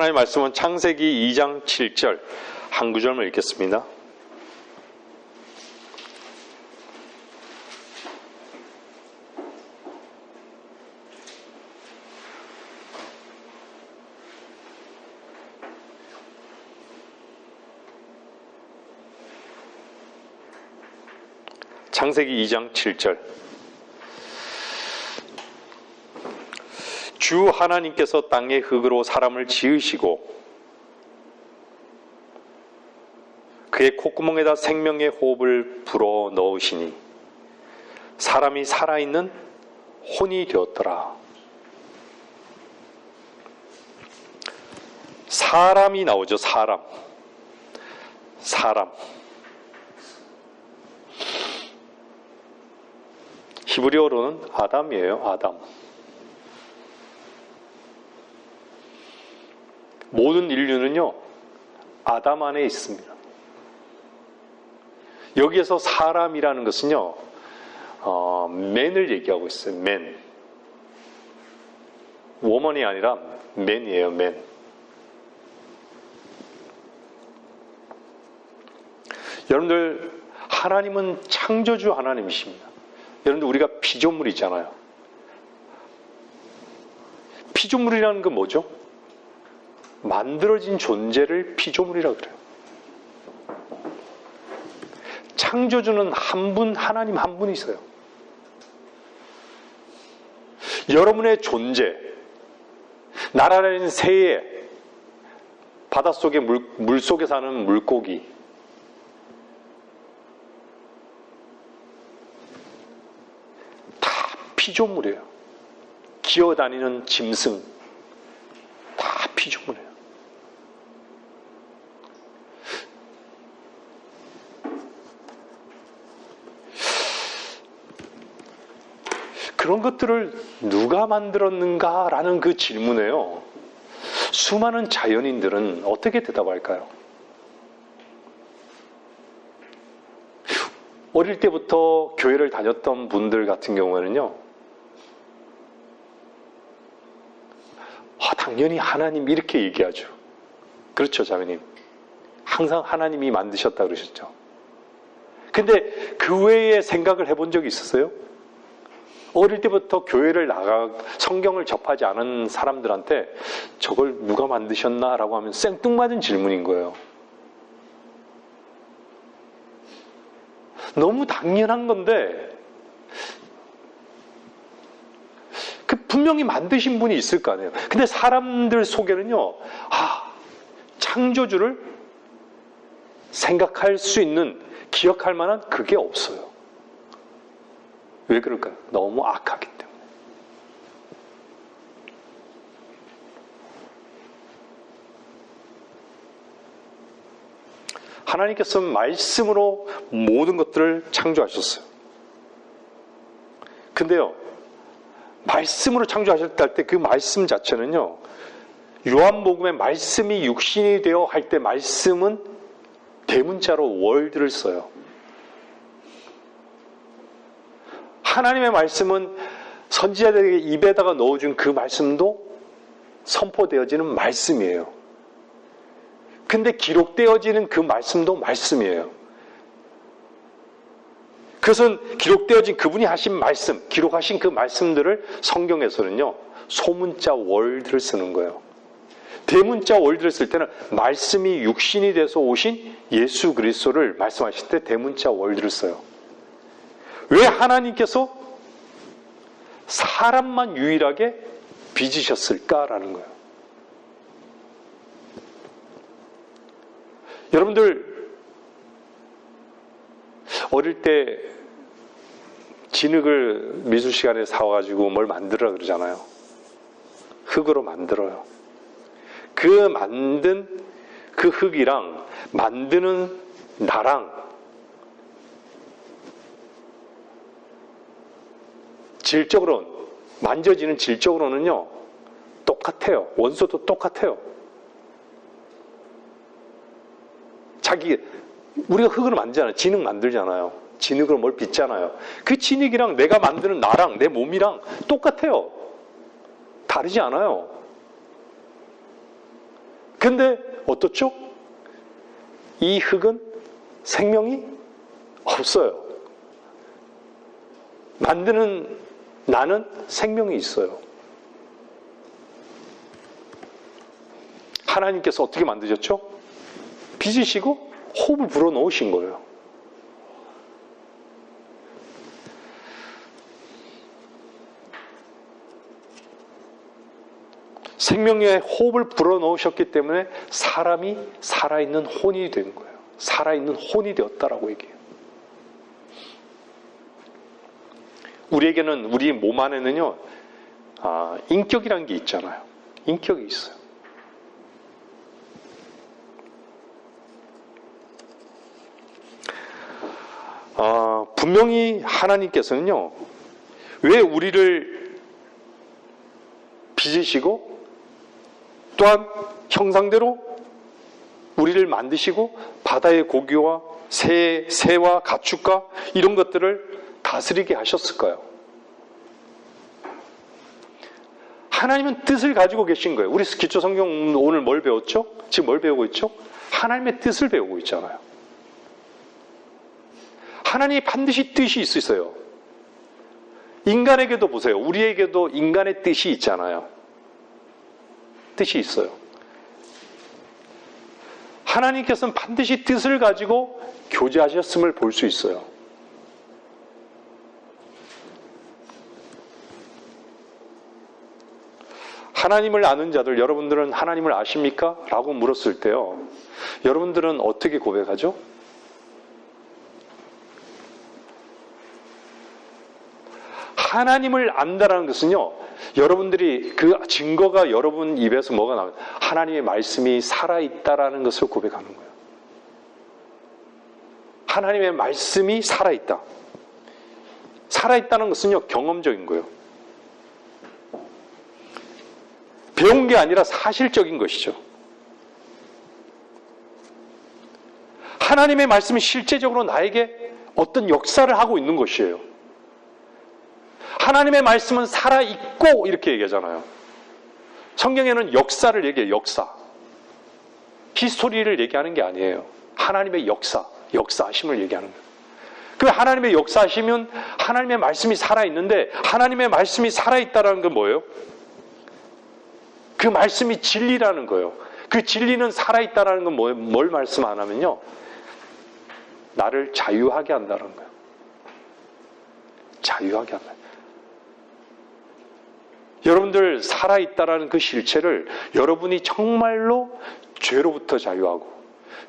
하나님의 말씀은 창세기 2장 7절 한 구절만 읽겠습니다. 창세기 2장 7절. 주 하나님께서 땅의 흙으로 사람을 지으시고 그의 콧구멍에다 생명의 호흡을 불어 넣으시니 사람이 살아있는 혼이 되었더라. 사람이 나오죠. 사람. 히브리어로는 아담이에요. 아담. 모든 인류는요, 아담 안에 있습니다. 여기에서 사람이라는 것은요, 맨을 얘기하고 있어요. 맨. woman이 아니라 맨이에요. 맨. 여러분들, 하나님은 창조주 하나님이십니다. 여러분들, 우리가 피조물이잖아요. 피조물이라는 건 뭐죠? 만들어진 존재를 피조물이라고 그래요. 창조주는 한 분, 하나님 한 분이세요. 여러분의 존재, 날아다니는 새에, 바닷속에 물 속에 사는 물고기, 다 피조물이에요. 기어다니는 짐승, 다 피조물이에요. 그런 것들을 누가 만들었는가라는 그 질문에요, 수많은 자연인들은 어떻게 대답할까요? 어릴 때부터 교회를 다녔던 분들 같은 경우에는요, 당연히 하나님 이렇게 얘기하죠. 그렇죠, 자매님. 항상 하나님이 만드셨다 그러셨죠. 근데 그 외에 생각을 해본 적이 있었어요? 어릴 때부터 교회를 성경을 접하지 않은 사람들한테 저걸 누가 만드셨나라고 하면 생뚱맞은 질문인 거예요. 너무 당연한 건데 분명히 만드신 분이 있을 거 아니에요. 근데 사람들 속에는요, 창조주를 생각할 수 있는, 기억할 만한 그게 없어요. 왜 그럴까요? 너무 악하기 때문에. 하나님께서는 말씀으로 모든 것들을 창조하셨어요. 근데요, 말씀으로 창조하셨다 할 때 그 말씀 자체는요, 요한복음에 말씀이 육신이 되어 할 때 말씀은 대문자로 월드를 써요. 하나님의 말씀은 선지자들에게 입에다가 넣어준 그 말씀도 선포되어지는 말씀이에요. 근데 기록되어지는 그 말씀도 말씀이에요. 그것은 기록되어진 그분이 하신 말씀, 기록하신 그 말씀들을 성경에서는요, 소문자 월드를 쓰는 거예요. 대문자 월드를 쓸 때는 말씀이 육신이 돼서 오신 예수 그리스도를 말씀하실 때 대문자 월드를 써요. 왜 하나님께서 사람만 유일하게 빚으셨을까라는 거예요. 여러분들, 어릴 때 진흙을 미술 시간에 사와가지고 뭘 만들으라 그러잖아요. 흙으로 만들어요. 그 만든 그 흙이랑 만드는 나랑 질적으로, 만져지는 질적으로는요, 똑같아요. 원소도 똑같아요. 우리가 흙으로 만들잖아요. 진흙 만들잖아요. 진흙으로 뭘 빚잖아요. 그 진흙이랑 내가 만드는 나랑 내 몸이랑 똑같아요. 다르지 않아요. 근데 어떻죠? 이 흙은 생명이 없어요. 만드는 나는 생명이 있어요. 하나님께서 어떻게 만드셨죠? 빚으시고 호흡을 불어넣으신 거예요. 생명의 호흡을 불어넣으셨기 때문에 사람이 살아있는 혼이 된 거예요. 살아있는 혼이 되었다라고 얘기해요. 우리에게는 우리 몸 안에는요, 인격이라는 게 있잖아요. 인격이 있어요. 분명히 하나님께서는요, 왜 우리를 빚으시고 또한 형상대로 우리를 만드시고 바다의 고기와 새와 가축과 이런 것들을 다스리게 하셨을까요? 하나님은 뜻을 가지고 계신 거예요. 우리 기초 성경 오늘 뭘 배웠죠? 지금 뭘 배우고 있죠? 하나님의 뜻을 배우고 있잖아요. 하나님이 반드시 뜻이 있으세요. 인간에게도 보세요. 우리에게도 인간의 뜻이 있잖아요. 뜻이 있어요. 하나님께서는 반드시 뜻을 가지고 교제하셨음을 볼 수 있어요. 하나님을 아는 자들, 여러분들은 하나님을 아십니까? 라고 물었을 때요, 여러분들은 어떻게 고백하죠? 하나님을 안다라는 것은요, 여러분들이 그 증거가 여러분 입에서 뭐가 나와요? 하나님의 말씀이 살아있다라는 것을 고백하는 거예요. 하나님의 말씀이 살아있다. 살아있다는 것은요, 경험적인 거예요. 배운 게 아니라 사실적인 것이죠. 하나님의 말씀이 실제적으로 나에게 어떤 역사를 하고 있는 것이에요. 하나님의 말씀은 살아있고 이렇게 얘기하잖아요. 성경에는 역사를 얘기해요. 역사. 히스토리를 얘기하는 게 아니에요. 하나님의 역사하심을 얘기하는 거예요. 그 하나님의 역사하시면 하나님의 말씀이 살아있는데, 하나님의 말씀이 살아있다는 건 뭐예요? 그 말씀이 진리라는 거예요. 그 진리는 살아있다는 건 뭘 말씀 안 하면요, 나를 자유하게 한다는 거예요. 자유하게 한다. 여러분들 살아있다라는 그 실체를 여러분이 정말로 죄로부터 자유하고,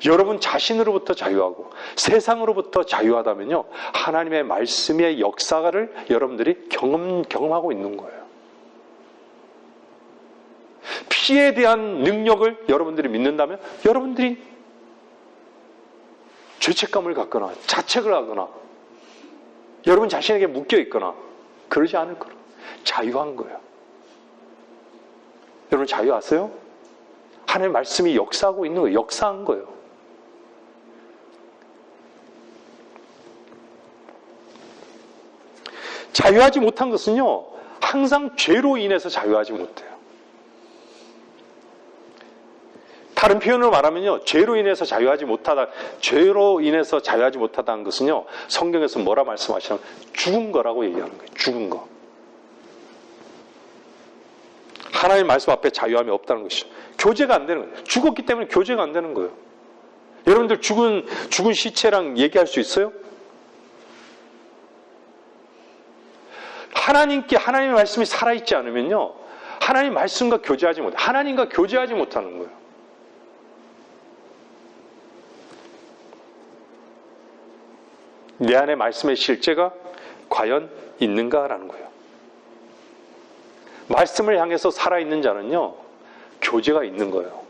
여러분 자신으로부터 자유하고, 세상으로부터 자유하다면요, 하나님의 말씀의 역사를 여러분들이 경험하고 있는 거예요. 피에 대한 능력을 여러분들이 믿는다면 여러분들이 죄책감을 갖거나 자책을 하거나 여러분 자신에게 묶여 있거나 그러지 않을 거예요. 자유한 거예요. 여러분 자유하세요? 하나님의 말씀이 역사하고 있는 거예요. 역사한 거예요. 자유하지 못한 것은요, 항상 죄로 인해서 자유하지 못해요. 다른 표현으로 말하면요, 죄로 인해서 자유하지 못하다는 것은요, 성경에서 뭐라 말씀하시냐면 죽은 거라고 얘기하는 거예요. 죽은 거. 하나님 말씀 앞에 자유함이 없다는 것이죠. 교제가 안 되는 거예요. 죽었기 때문에 교제가 안 되는 거예요. 여러분들 죽은 시체랑 얘기할 수 있어요? 하나님의 말씀이 살아있지 않으면요, 하나님 말씀과 교제하지 못해요. 하나님과 교제하지 못하는 거예요. 내 안에 말씀의 실제가 과연 있는가라는 거예요. 말씀을 향해서 살아있는 자는요, 교제가 있는 거예요.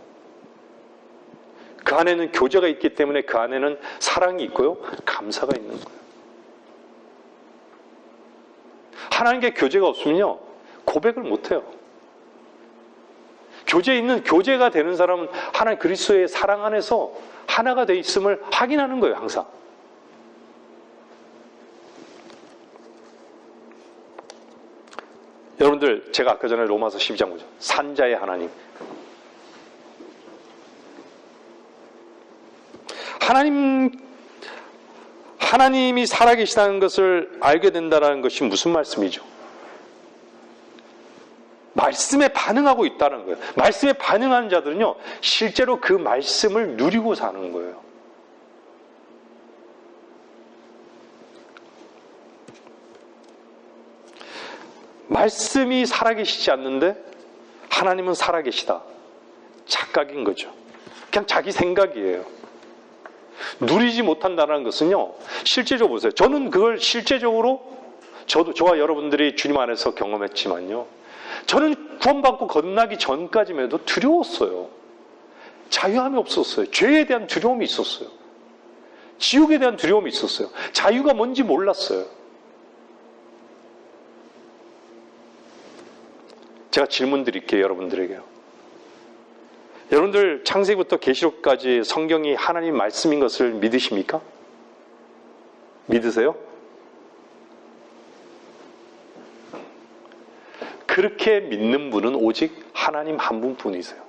그 안에는 교제가 있기 때문에 그 안에는 사랑이 있고요, 감사가 있는 거예요. 하나님께 교제가 없으면요, 고백을 못해요. 교제가 되는 사람은 하나님 그리스도의 사랑 안에서 하나가 돼 있음을 확인하는 거예요, 항상. 여러분들, 제가 아까 전에 로마서 12장 보죠. 산자의 하나님. 하나님이 살아계시다는 것을 알게 된다는 것이 무슨 말씀이죠? 말씀에 반응하고 있다는 거예요. 말씀에 반응하는 자들은요, 실제로 그 말씀을 누리고 사는 거예요. 말씀이 살아계시지 않는데 하나님은 살아계시다. 착각인 거죠. 그냥 자기 생각이에요. 누리지 못한다는 것은요, 실제적으로 보세요. 저는 그걸 실제적으로 저와 여러분들이 주님 안에서 경험했지만요, 저는 구원받고 거듭나기 전까지만 해도 두려웠어요. 자유함이 없었어요. 죄에 대한 두려움이 있었어요. 지옥에 대한 두려움이 있었어요. 자유가 뭔지 몰랐어요. 제가 질문 드릴게요, 여러분들에게요. 여러분들 창세기부터 계시록까지 성경이 하나님 말씀인 것을 믿으십니까? 믿으세요? 그렇게 믿는 분은 오직 하나님 한 분뿐이세요.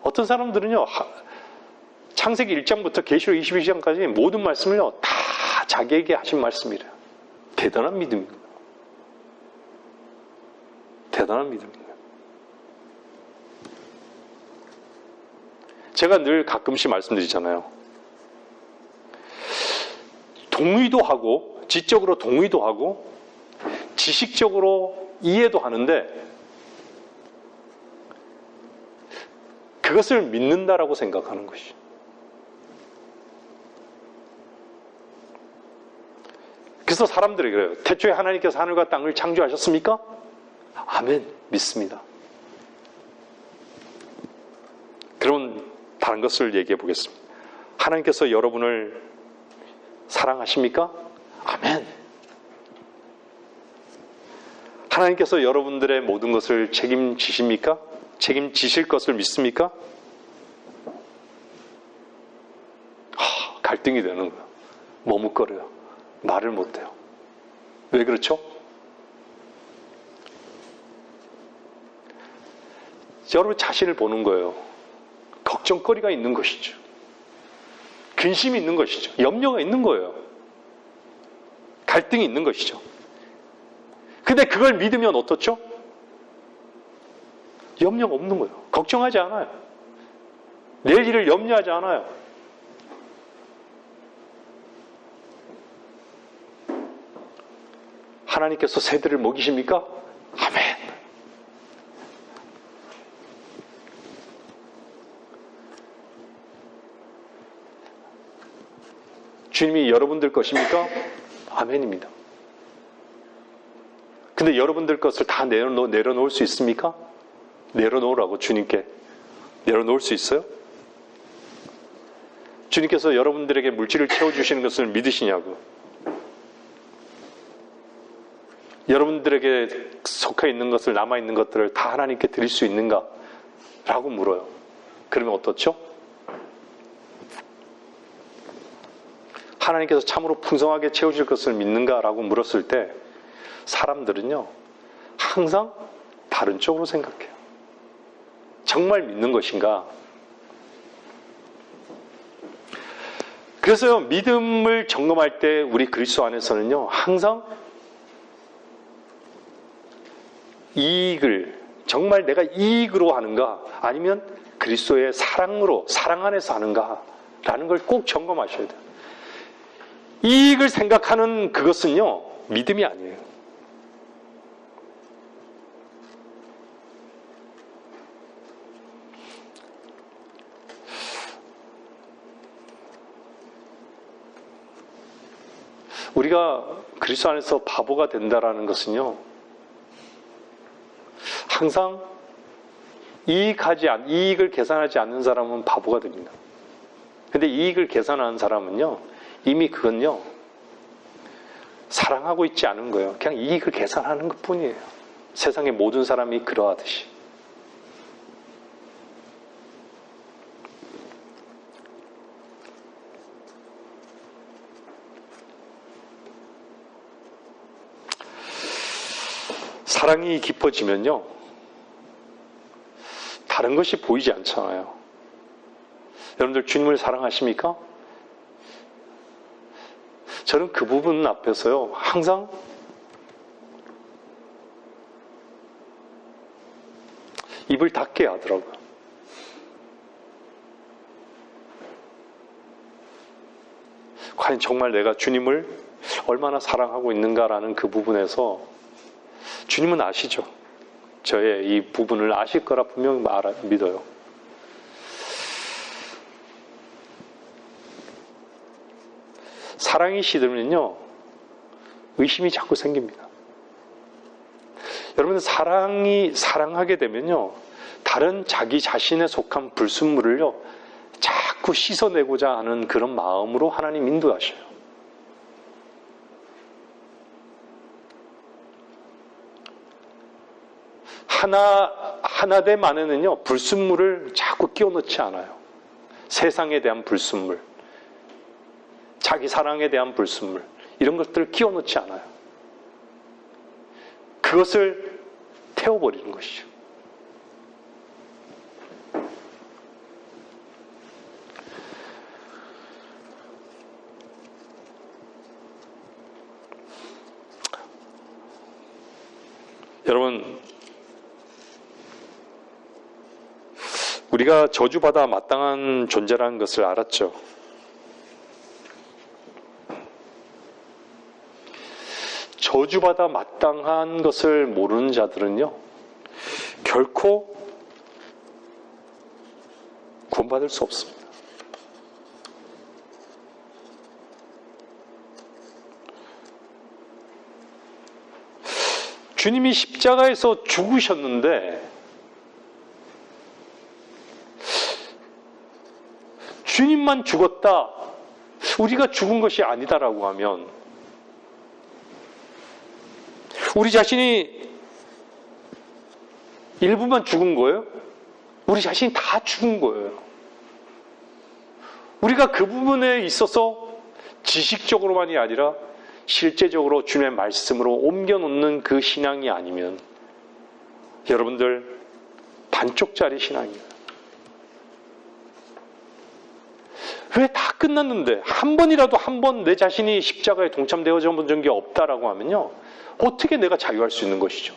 어떤 사람들은요, 창세기 1장부터 계시록 22장까지 모든 말씀을요, 다 자기에게 하신 말씀이래요. 대단한 믿음입니다. 대단한 믿음입니다. 제가 늘 가끔씩 말씀드리잖아요. 동의도 하고, 지적으로 동의도 하고, 지식적으로 이해도 하는데, 그것을 믿는다라고 생각하는 것이죠. 그래서 사람들이 그래요. 태초에 하나님께서 하늘과 땅을 창조하셨습니까? 아멘. 믿습니다. 그럼 다른 것을 얘기해 보겠습니다. 하나님께서 여러분을 사랑하십니까? 아멘. 하나님께서 여러분들의 모든 것을 책임지십니까? 책임지실 것을 믿습니까? 갈등이 되는 거예요. 머뭇거려요. 말을 못해요. 왜 그렇죠? 여러분 자신을 보는 거예요. 걱정거리가 있는 것이죠. 근심이 있는 것이죠. 염려가 있는 거예요. 갈등이 있는 것이죠. 근데 그걸 믿으면 어떻죠? 염려가 없는 거예요. 걱정하지 않아요. 내일 일을 염려하지 않아요. 하나님께서 새들을 먹이십니까? 아멘. 주님이 여러분들 것입니까? 아멘입니다. 근데 여러분들 것을 다 내려놓을 수 있습니까? 내려놓으라고 주님께 내려놓을 수 있어요? 주님께서 여러분들에게 물질을 채워주시는 것을 믿으시냐고. 여러분들에게 속해 있는 것을, 남아있는 것들을 다 하나님께 드릴 수 있는가? 라고 물어요. 그러면 어떻죠? 하나님께서 참으로 풍성하게 채워줄 것을 믿는가? 라고 물었을 때 사람들은요, 항상 다른 쪽으로 생각해요. 정말 믿는 것인가? 그래서요, 믿음을 점검할 때 우리 그리스도 안에서는요, 항상 이익을, 정말 내가 이익으로 하는가, 아니면 그리스도의 사랑으로, 사랑 안에서 하는가, 라는 걸 꼭 점검하셔야 돼요. 이익을 생각하는 그것은요, 믿음이 아니에요. 우리가 그리스도 안에서 바보가 된다라는 것은요, 항상 이익을 계산하지 않는 사람은 바보가 됩니다. 근데 이익을 계산하는 사람은요, 이미 그건요, 사랑하고 있지 않은 거예요. 그냥 이익을 계산하는 것 뿐이에요. 세상의 모든 사람이 그러하듯이. 사랑이 깊어지면요, 다른 것이 보이지 않잖아요. 여러분들 주님을 사랑하십니까? 저는 그 부분 앞에서요, 항상 입을 닫게 하더라고요. 과연 정말 내가 주님을 얼마나 사랑하고 있는가라는 그 부분에서 주님은 아시죠? 저의 이 부분을 아실 거라 분명히 믿어요. 사랑이 시들면요, 의심이 자꾸 생깁니다. 여러분, 사랑하게 되면요, 다른 자기 자신에 속한 불순물을요, 자꾸 씻어내고자 하는 그런 마음으로 하나님 인도하셔요. 하나됨 안에는요, 불순물을 자꾸 끼워 넣지 않아요. 세상에 대한 불순물, 자기 사랑에 대한 불순물, 이런 것들을 끼워 넣지 않아요. 그것을 태워버리는 것이죠. 여러분, 우리가 저주받아 마땅한 존재라는 것을 알았죠. 저주받아 마땅한 것을 모르는 자들은요, 결코 구원받을 수 없습니다. 주님이 십자가에서 죽으셨는데 주님만 죽었다, 우리가 죽은 것이 아니다라고 하면 우리 자신이 일부만 죽은 거예요? 우리 자신이 다 죽은 거예요. 우리가 그 부분에 있어서 지식적으로만이 아니라 실제적으로 주님의 말씀으로 옮겨놓는 그 신앙이 아니면 여러분들 반쪽짜리 신앙이에요. 왜 다 끝났는데 한 번이라도 한 번 내 자신이 십자가에 동참되어져 본 적이 없다라고 하면요, 어떻게 내가 자유할 수 있는 것이죠?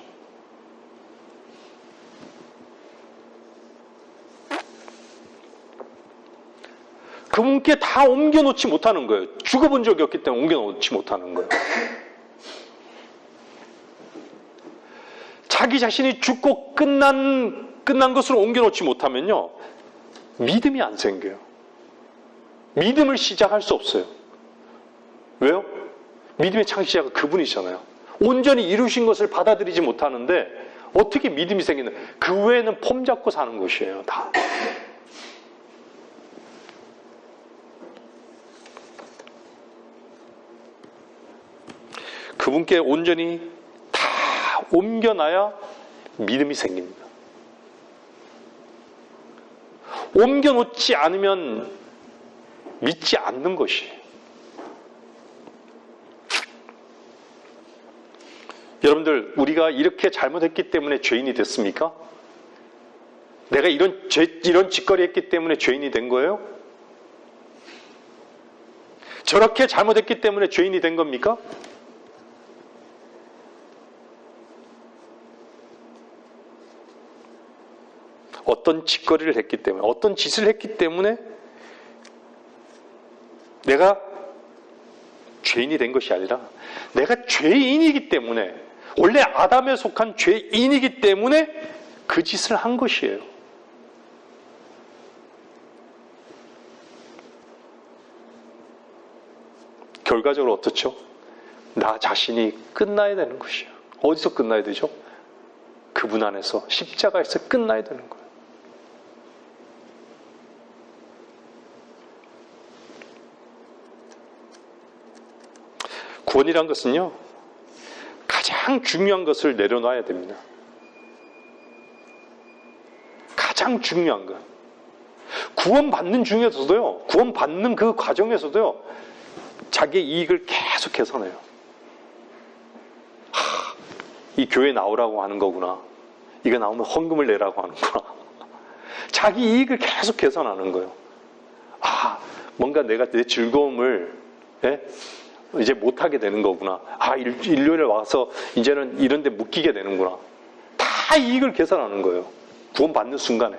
그분께 다 옮겨놓지 못하는 거예요. 죽어본 적이 없기 때문에 옮겨놓지 못하는 거예요. 자기 자신이 죽고 끝난 것으로 옮겨놓지 못하면요, 믿음이 안 생겨요. 믿음을 시작할 수 없어요. 왜요? 믿음의 창시자가 그분이잖아요. 온전히 이루신 것을 받아들이지 못하는데 어떻게 믿음이 생기나? 그 외에는 폼 잡고 사는 것이에요, 다. 그분께 온전히 다 옮겨놔야 믿음이 생깁니다. 옮겨놓지 않으면 믿지 않는 것이에요. 여러분들, 우리가 이렇게 잘못했기 때문에 죄인이 됐습니까? 내가 이런 짓거리 했기 때문에 죄인이 된 거예요? 저렇게 잘못했기 때문에 죄인이 된 겁니까? 어떤 짓거리를 했기 때문에, 어떤 짓을 했기 때문에 내가 죄인이 된 것이 아니라 내가 죄인이기 때문에, 원래 아담에 속한 죄인이기 때문에 그 짓을 한 것이에요. 결과적으로 어떻죠? 나 자신이 끝나야 되는 것이에요. 어디서 끝나야 되죠? 그분 안에서, 십자가에서 끝나야 되는 거예요. 구원이란 것은요, 가장 중요한 것을 내려놔야 됩니다. 가장 중요한 것. 구원받는 중에서도요, 구원받는 그 과정에서도요, 자기의 이익을 계속 계산해요. 이 교회 나오라고 하는 거구나. 이거 나오면 헌금을 내라고 하는구나. 자기 이익을 계속 계산하는 거예요. 아, 뭔가 내가 내 즐거움을 이제 못하게 되는 거구나. 아, 일요일에 와서 이제는 이런 데 묶이게 되는구나. 다 이익을 계산하는 거예요. 구원받는 순간에.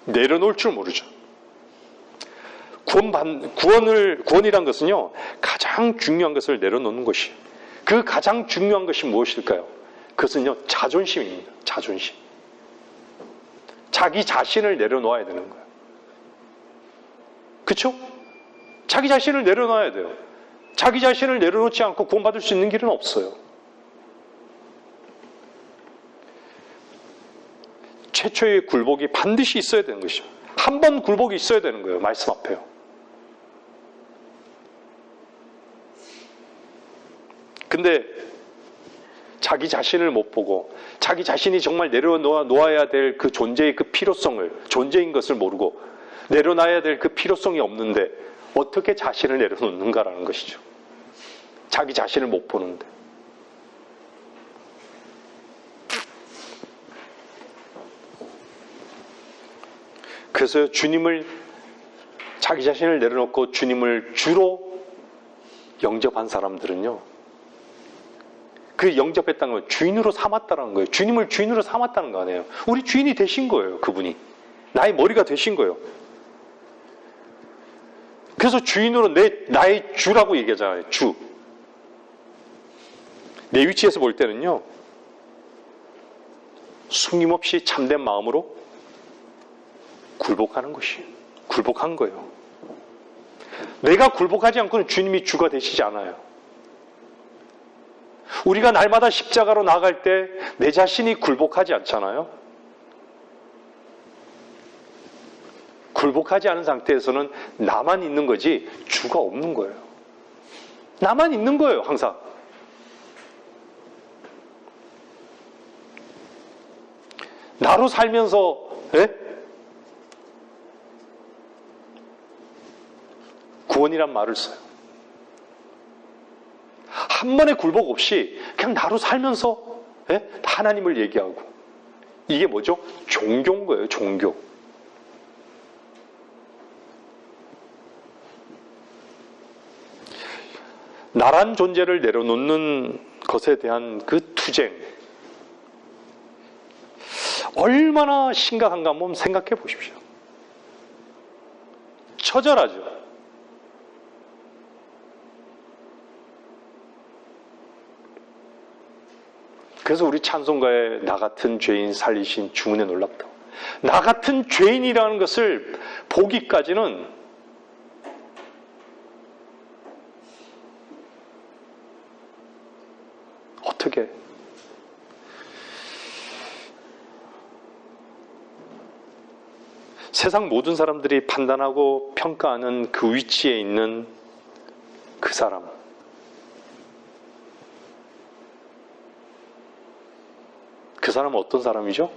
내려놓을 줄 모르죠. 구원이란 것은요, 가장 중요한 것을 내려놓는 것이에요. 그 가장 중요한 것이 무엇일까요? 그것은요, 자존심입니다. 자존심. 자기 자신을 내려놓아야 되는 거예요. 그렇죠? 자기 자신을 내려놔야 돼요. 자기 자신을 내려놓지 않고 구원받을 수 있는 길은 없어요. 최초의 굴복이 반드시 있어야 되는 것이죠. 한 번 굴복이 있어야 되는 거예요. 말씀 앞에요. 근데 자기 자신을 못 보고 자기 자신이 정말 내려놓아야 될 그 존재의 그 필요성을, 존재인 것을 모르고 내려놔야 될 그 필요성이 없는데 어떻게 자신을 내려놓는가라는 것이죠. 자기 자신을 못 보는데. 그래서 자기 자신을 내려놓고 주님을 주로 영접한 사람들은요, 그 영접했다는 건 주인으로 삼았다는 거예요. 주님을 주인으로 삼았다는 거 아니에요. 우리 주인이 되신 거예요, 그분이. 나의 머리가 되신 거예요. 그래서 주인으로 나의 주라고 얘기하잖아요, 주. 내 위치에서 볼 때는요, 숨김없이 참된 마음으로 굴복하는 것이에요. 굴복한 거예요. 내가 굴복하지 않고는 주님이 주가 되시지 않아요. 우리가 날마다 십자가로 나아갈 때 내 자신이 굴복하지 않잖아요. 굴복하지 않은 상태에서는 나만 있는 거지 주가 없는 거예요. 나만 있는 거예요, 항상. 나로 살면서 구원이란 말을 써요. 한 번의 굴복 없이 그냥 나로 살면서 하나님을 얘기하고. 이게 뭐죠? 종교인 거예요, 종교. 나란 존재를 내려놓는 것에 대한 그 투쟁, 얼마나 심각한가 한번 생각해 보십시오. 처절하죠. 그래서 우리 찬송가에 나 같은 죄인 살리신 주문에 놀랍다. 나 같은 죄인이라는 것을 보기까지는 어떻게 세상 모든 사람들이 판단하고 평가하는 그 위치에 있는 그 사람, 그 사람은 어떤 사람이죠?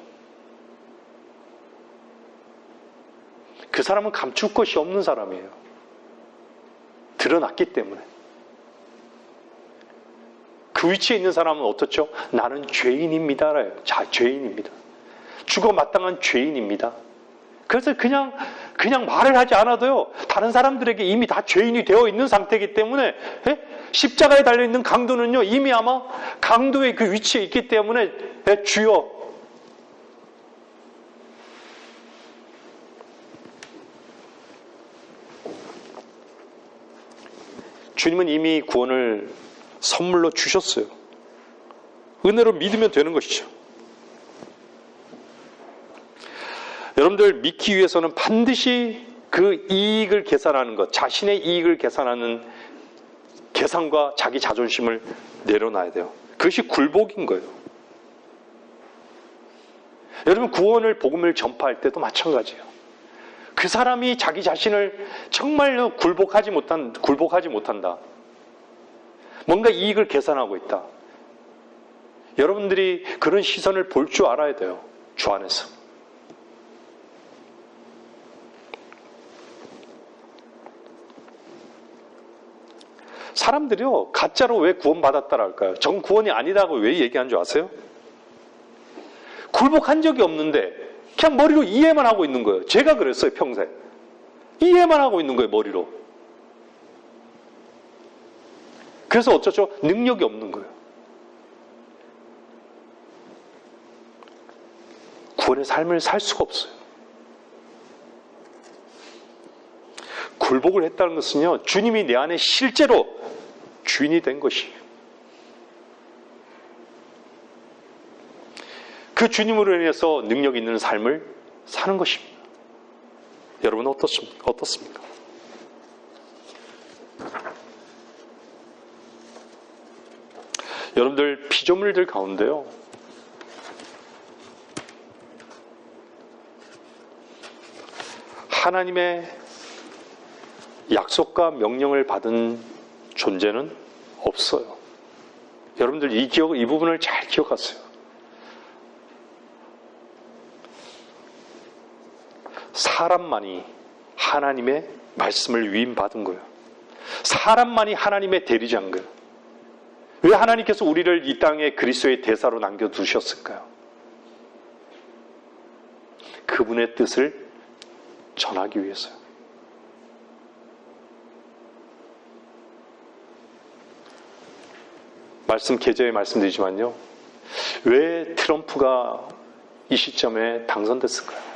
그 사람은 감출 것이 없는 사람이에요. 드러났기 때문에. 그 위치에 있는 사람은 어떻죠? 나는 죄인입니다라요. 죄인입니다. 죽어 마땅한 죄인입니다. 그래서 그냥 말을 하지 않아도요, 다른 사람들에게 이미 다 죄인이 되어 있는 상태이기 때문에, 십자가에 달려있는 강도는요, 이미 아마 강도의 그 위치에 있기 때문에, 주여. 주님은 이미 구원을 선물로 주셨어요. 은혜로 믿으면 되는 것이죠. 여러분들 믿기 위해서는 반드시 그 이익을 계산하는 것, 자신의 이익을 계산하는 계산과 자기 자존심을 내려놔야 돼요. 그것이 굴복인 거예요. 여러분 구원을 복음을 전파할 때도 마찬가지예요. 그 사람이 자기 자신을 정말로 굴복하지 못한다. 뭔가 이익을 계산하고 있다. 여러분들이 그런 시선을 볼 줄 알아야 돼요. 주 안에서. 사람들이요, 가짜로 왜 구원받았다라 할까요? 전 구원이 아니다고 왜 얘기한 줄 아세요? 굴복한 적이 없는데, 그냥 머리로 이해만 하고 있는 거예요. 제가 그랬어요, 평생. 이해만 하고 있는 거예요, 머리로. 그래서 어쩌죠? 능력이 없는 거예요. 구원의 삶을 살 수가 없어요. 굴복을 했다는 것은요, 주님이 내 안에 실제로 주인이 된 것이에요. 그 주님으로 인해서 능력 있는 삶을 사는 것입니다. 여러분 어떻습니까? 여러분들 피조물들 가운데요, 하나님의 약속과 명령을 받은 존재는 없어요. 여러분들 이 부분을 잘 기억하세요. 사람만이 하나님의 말씀을 위임받은 거예요. 사람만이 하나님의 대리자인 거예요. 왜 하나님께서 우리를 이 땅에 그리스도의 대사로 남겨두셨을까요? 그분의 뜻을 전하기 위해서요. 계제에 말씀드리지만요, 왜 트럼프가 이 시점에 당선됐을까요?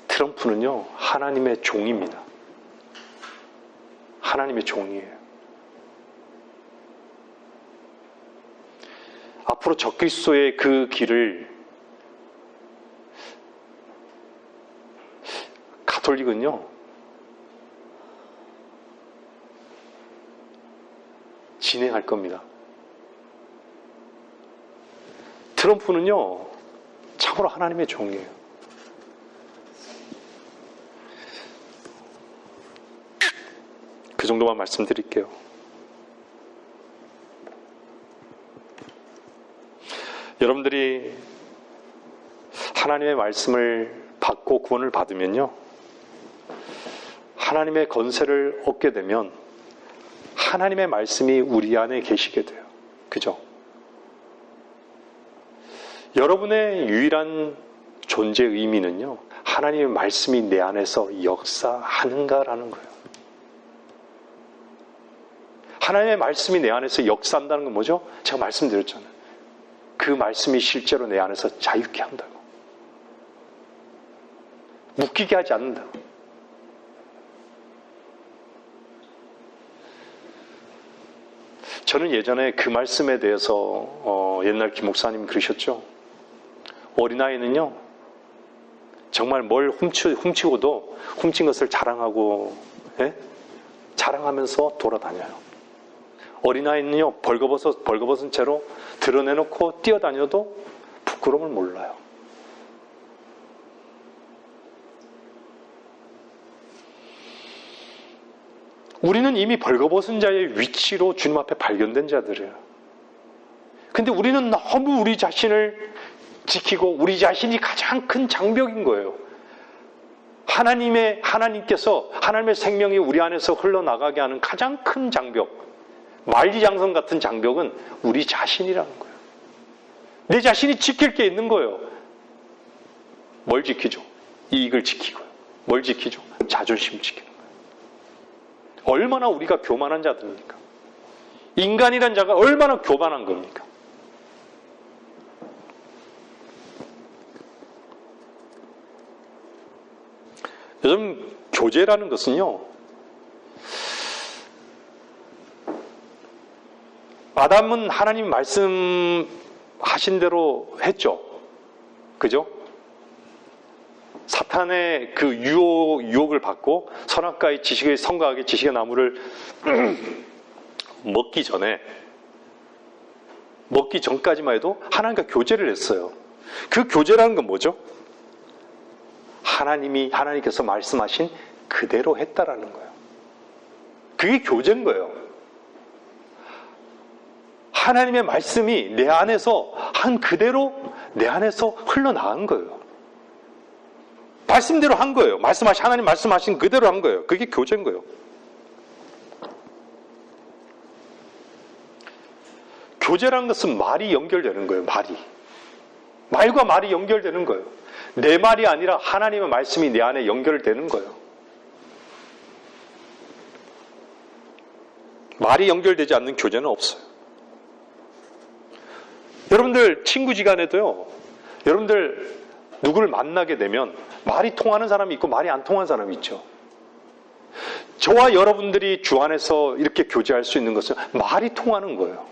트럼프는요, 하나님의 종입니다. 하나님의 종이에요. 앞으로 적그리스도의 그 길을 가톨릭은요, 진행할 겁니다. 트럼프는요, 참으로 하나님의 종이에요. 그 정도만 말씀드릴게요. 여러분들이 하나님의 말씀을 받고 구원을 받으면요, 하나님의 권세를 얻게 되면 하나님의 말씀이 우리 안에 계시게 돼요. 그죠? 여러분의 유일한 존재 의미는요, 하나님의 말씀이 내 안에서 역사하는가라는 거예요. 하나님의 말씀이 내 안에서 역사한다는 건 뭐죠? 제가 말씀드렸잖아요. 그 말씀이 실제로 내 안에서 자유케 한다고. 묶이게 하지 않는다고. 저는 예전에 그 말씀에 대해서 옛날 김 목사님 그러셨죠. 어린아이는요, 정말 뭘 훔치고도 훔친 것을 자랑하고, 자랑하면서 돌아다녀요. 어린아이는요, 벌거벗은 채로 드러내놓고 뛰어다녀도 부끄러움을 몰라요. 우리는 이미 벌거벗은 자의 위치로 주님 앞에 발견된 자들이에요. 근데 우리는 너무 우리 자신을 지키고 우리 자신이 가장 큰 장벽인 거예요. 하나님께서 하나님의 생명이 우리 안에서 흘러나가게 하는 가장 큰 장벽, 만리장성 같은 장벽은 우리 자신이라는 거예요. 내 자신이 지킬 게 있는 거예요. 뭘 지키죠? 이익을 지키고요. 뭘 지키죠? 자존심 지키는 거예요. 얼마나 우리가 교만한 자들입니까? 인간이란 자가 얼마나 교만한 겁니까? 요즘 교제라는 것은요, 아담은 하나님 말씀하신 대로 했죠. 그죠? 사탄의 그 유혹을 받고 선악과의 지식의 선과학의 지식의 나무를 먹기 전까지만 해도 하나님과 교제를 했어요. 그 교제라는 건 뭐죠? 하나님께서 말씀하신 그대로 했다라는 거예요. 그게 교제인 거예요. 하나님의 말씀이 내 안에서 한 그대로 내 안에서 흘러나간 거예요. 말씀대로 한 거예요. 하나님 말씀하신 그대로 한 거예요. 그게 교제인 거예요. 교제라는 것은 말이 연결되는 거예요. 말과 말이 연결되는 거예요. 내 말이 아니라 하나님의 말씀이 내 안에 연결되는 거예요. 말이 연결되지 않는 교제는 없어요. 여러분들 친구지간에도요. 여러분들 누구를 만나게 되면 말이 통하는 사람이 있고 말이 안 통하는 사람이 있죠. 저와 여러분들이 주 안에서 이렇게 교제할 수 있는 것은 말이 통하는 거예요.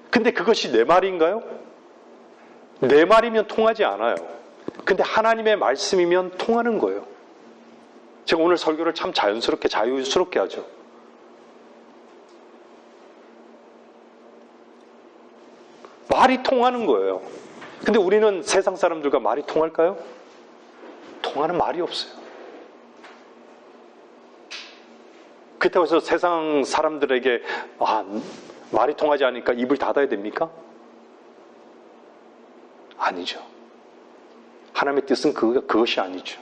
근데 그것이 내 말인가요? 내 말이면 통하지 않아요. 근데 하나님의 말씀이면 통하는 거예요. 제가 오늘 설교를 참 자유스럽게 하죠. 말이 통하는 거예요. 근데 우리는 세상 사람들과 말이 통할까요? 통하는 말이 없어요. 그렇다고 해서 세상 사람들에게 말이 통하지 않으니까 입을 닫아야 됩니까? 아니죠. 하나님의 뜻은 그것이 아니죠.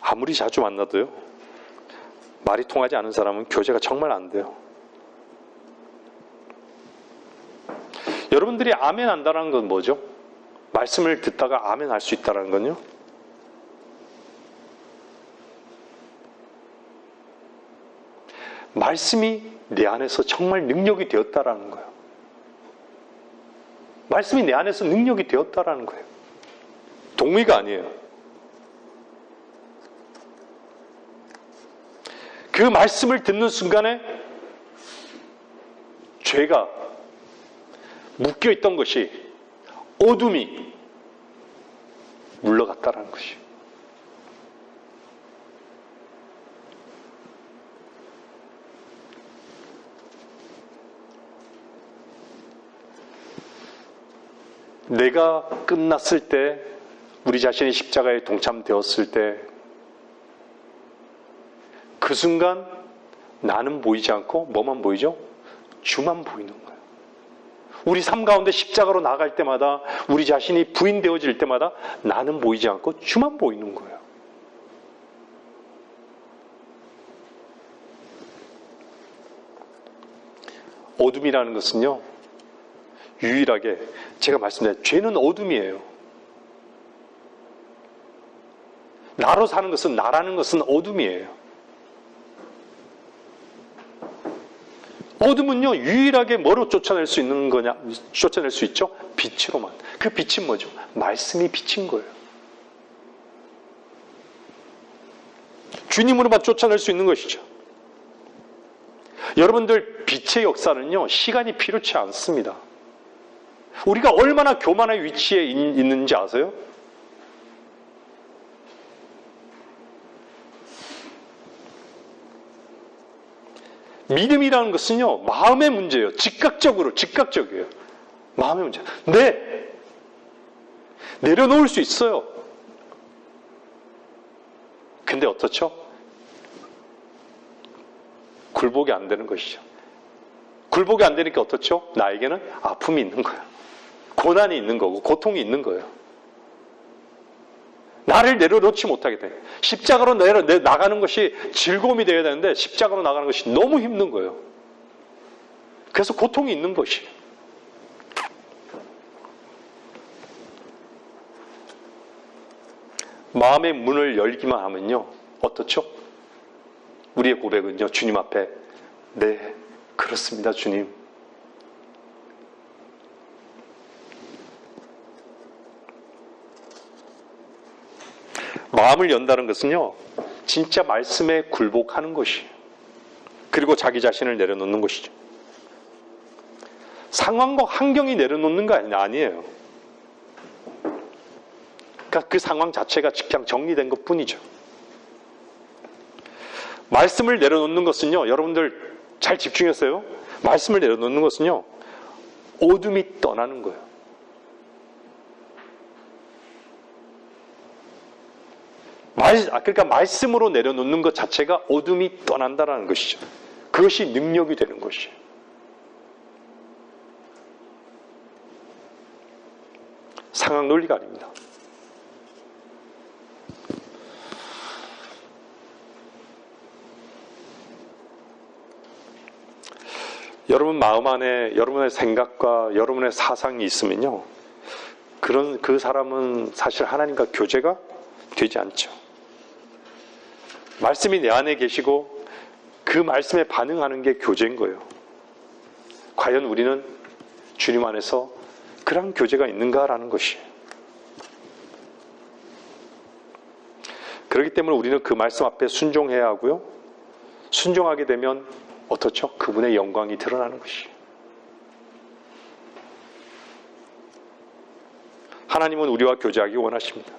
아무리 자주 만나도요, 말이 통하지 않은 사람은 교제가 정말 안 돼요. 여러분들이 아멘 한다는 건 뭐죠? 말씀을 듣다가 아멘 할 수 있다는 건요? 말씀이 내 안에서 정말 능력이 되었다라는 거예요. 말씀이 내 안에서 능력이 되었다라는 거예요. 동의가 아니에요. 그 말씀을 듣는 순간에 죄가 묶여있던 것이 어둠이 물러갔다라는 것이에요. 내가 끝났을 때, 우리 자신이 십자가에 동참되었을 때, 그 순간 나는 보이지 않고 뭐만 보이죠? 주만 보이는 거예요. 우리 삶 가운데 십자가로 나갈 때마다, 우리 자신이 부인되어질 때마다 나는 보이지 않고 주만 보이는 거예요. 어둠이라는 것은요, 유일하게 제가 말씀드린 죄는 어둠이에요. 나로 사는 것은, 나라는 것은 어둠이에요. 어둠은요, 유일하게 뭐로 쫓아낼 수 있는 거냐? 쫓아낼 수 있죠? 빛으로만. 그 빛은 뭐죠? 말씀이 빛인 거예요. 주님으로만 쫓아낼 수 있는 것이죠. 여러분들, 빛의 역사는요, 시간이 필요치 않습니다. 우리가 얼마나 교만의 위치에 있는지 아세요? 믿음이라는 것은요, 마음의 문제예요. 즉각적이에요. 마음의 문제. 내려놓을 수 있어요. 근데 어떻죠? 굴복이 안 되는 것이죠. 굴복이 안 되니까 어떻죠? 나에게는 아픔이 있는 거예요. 고난이 있는 거고, 고통이 있는 거예요. 나를 내려놓지 못하게 돼. 십자가로 나가는 것이 즐거움이 되어야 되는데 십자가로 나가는 것이 너무 힘든 거예요. 그래서 고통이 있는 것이에요. 마음의 문을 열기만 하면요, 어떻죠? 우리의 고백은요, 주님 앞에 네, 그렇습니다, 주님. 마음을 연다는 것은요, 진짜 말씀에 굴복하는 것이에요. 그리고 자기 자신을 내려놓는 것이죠. 상황과 환경이 내려놓는 거 아니에요. 그러니까 그 상황 자체가 그냥 정리된 것 뿐이죠. 말씀을 내려놓는 것은요, 여러분들 잘 집중했어요? 말씀을 내려놓는 것은요, 어둠이 떠나는 거예요. 그러니까 말씀으로 내려놓는 것 자체가 어둠이 떠난다는 것이죠. 그것이 능력이 되는 것이에요. 상황 논리가 아닙니다. 여러분 마음 안에 여러분의 생각과 여러분의 사상이 있으면요, 그 사람은 사실 하나님과 교제가 되지 않죠. 말씀이 내 안에 계시고 그 말씀에 반응하는 게 교제인 거예요. 과연 우리는 주님 안에서 그런 교제가 있는가라는 것이에요. 그렇기 때문에 우리는 그 말씀 앞에 순종해야 하고요. 순종하게 되면 어떻죠? 그분의 영광이 드러나는 것이에요. 하나님은 우리와 교제하기 원하십니다.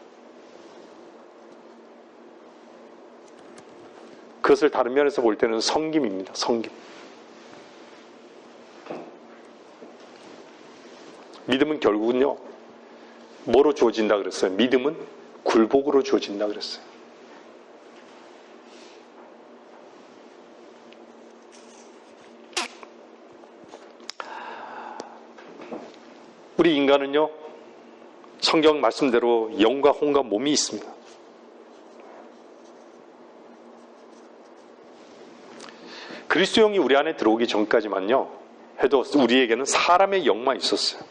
그것을 다른 면에서 볼 때는 섬김입니다. 섬김. 믿음은 결국은요, 뭐로 주어진다 그랬어요? 믿음은 굴복으로 주어진다 그랬어요. 우리 인간은요, 성경 말씀대로 영과 혼과 몸이 있습니다. 그리스도 영이 우리 안에 들어오기 전까지만요 해도 우리에게는 사람의 영만 있었어요.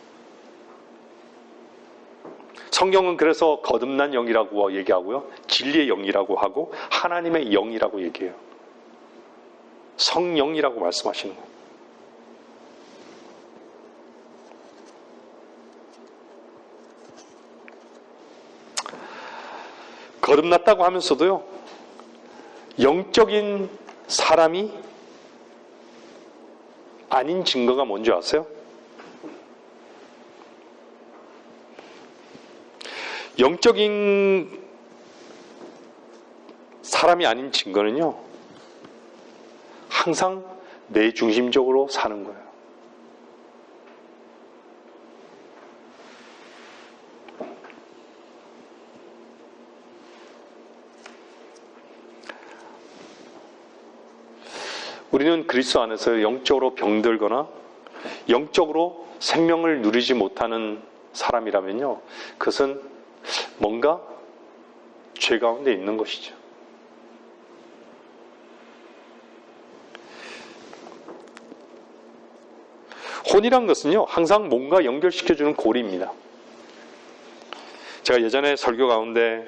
성경은 그래서 거듭난 영이라고 얘기하고요, 진리의 영이라고 하고 하나님의 영이라고 얘기해요. 성령이라고 말씀하시는 거예요. 거듭났다고 하면서도요, 영적인 사람이 아닌 증거가 뭔지 아세요? 영적인 사람이 아닌 증거는요, 항상 내 중심적으로 사는 거예요. 우리는 그리스도 안에서 영적으로 병들거나 영적으로 생명을 누리지 못하는 사람이라면요, 그것은 뭔가 죄 가운데 있는 것이죠. 혼이란 것은요, 항상 뭔가 연결시켜주는 고리입니다. 제가 예전에 설교 가운데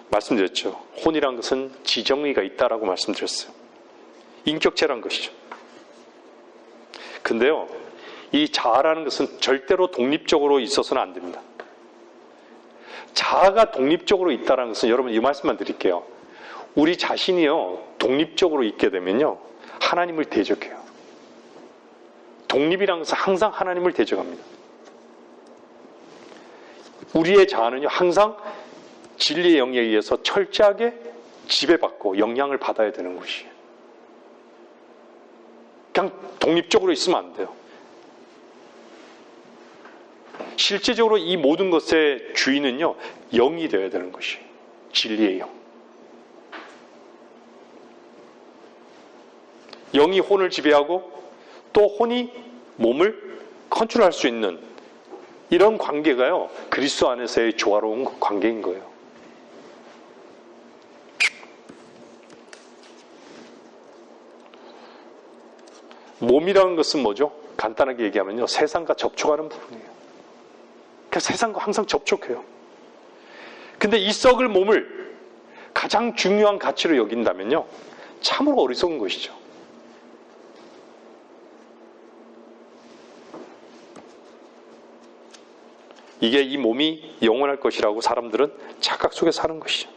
말씀드렸죠. 혼이란 것은 지정의가 있다라고 말씀드렸어요. 인격체란 것이죠. 근데요, 이 자아라는 것은 절대로 독립적으로 있어서는 안 됩니다. 자아가 독립적으로 있다는 것은, 여러분 이 말씀만 드릴게요. 우리 자신이요, 독립적으로 있게 되면요, 하나님을 대적해요. 독립이라는 것은 항상 하나님을 대적합니다. 우리의 자아는요, 항상 진리의 영에 의해서 철저하게 지배받고 영향을 받아야 되는 것이에요. 그냥 독립적으로 있으면 안 돼요. 실제적으로 이 모든 것의 주인은요, 영이 되어야 되는 것이에요. 진리의 영. 영이 혼을 지배하고 또 혼이 몸을 컨트롤할 수 있는 이런 관계가요, 그리스도 안에서의 조화로운 관계인 거예요. 몸이라는 것은 뭐죠? 간단하게 얘기하면요, 세상과 접촉하는 부분이에요. 그러니까 세상과 항상 접촉해요. 근데 이 썩을 몸을 가장 중요한 가치로 여긴다면요, 참으로 어리석은 것이죠. 이게 이 몸이 영원할 것이라고 사람들은 착각 속에 사는 것이죠.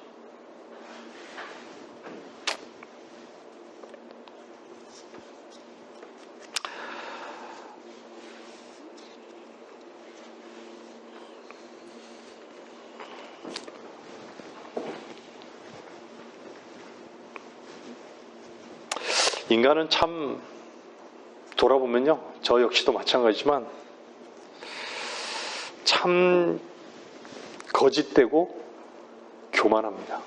인간은 참 돌아보면요, 저 역시도 마찬가지지만 참 거짓되고 교만합니다.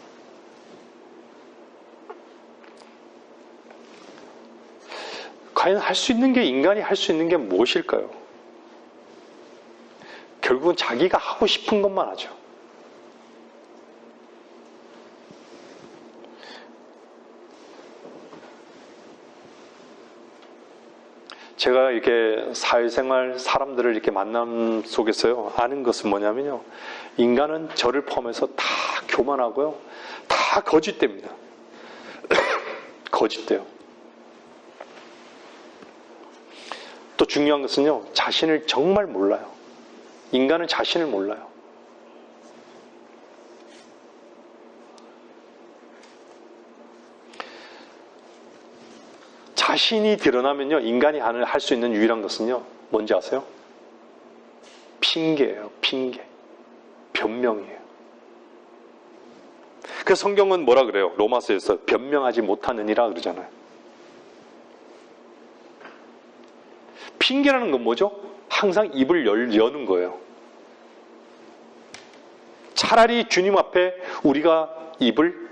과연 할 수 있는 게, 인간이 할 수 있는 게 무엇일까요? 결국은 자기가 하고 싶은 것만 하죠. 제가 이렇게 사회생활 사람들을 이렇게 만남 속에서요, 아는 것은 뭐냐면요, 인간은 저를 포함해서 다 교만하고요, 다 거짓됩니다. 거짓돼요. 또 중요한 것은요, 자신을 정말 몰라요. 인간은 자신을 몰라요. 자신이 드러나면요, 인간이 할 수 있는 유일한 것은요, 뭔지 아세요? 핑계예요. 핑계. 변명이에요. 그 성경은 뭐라 그래요? 로마서에서 변명하지 못하느니라 그러잖아요. 핑계라는 건 뭐죠? 항상 입을 여는 거예요. 차라리 주님 앞에 우리가 입을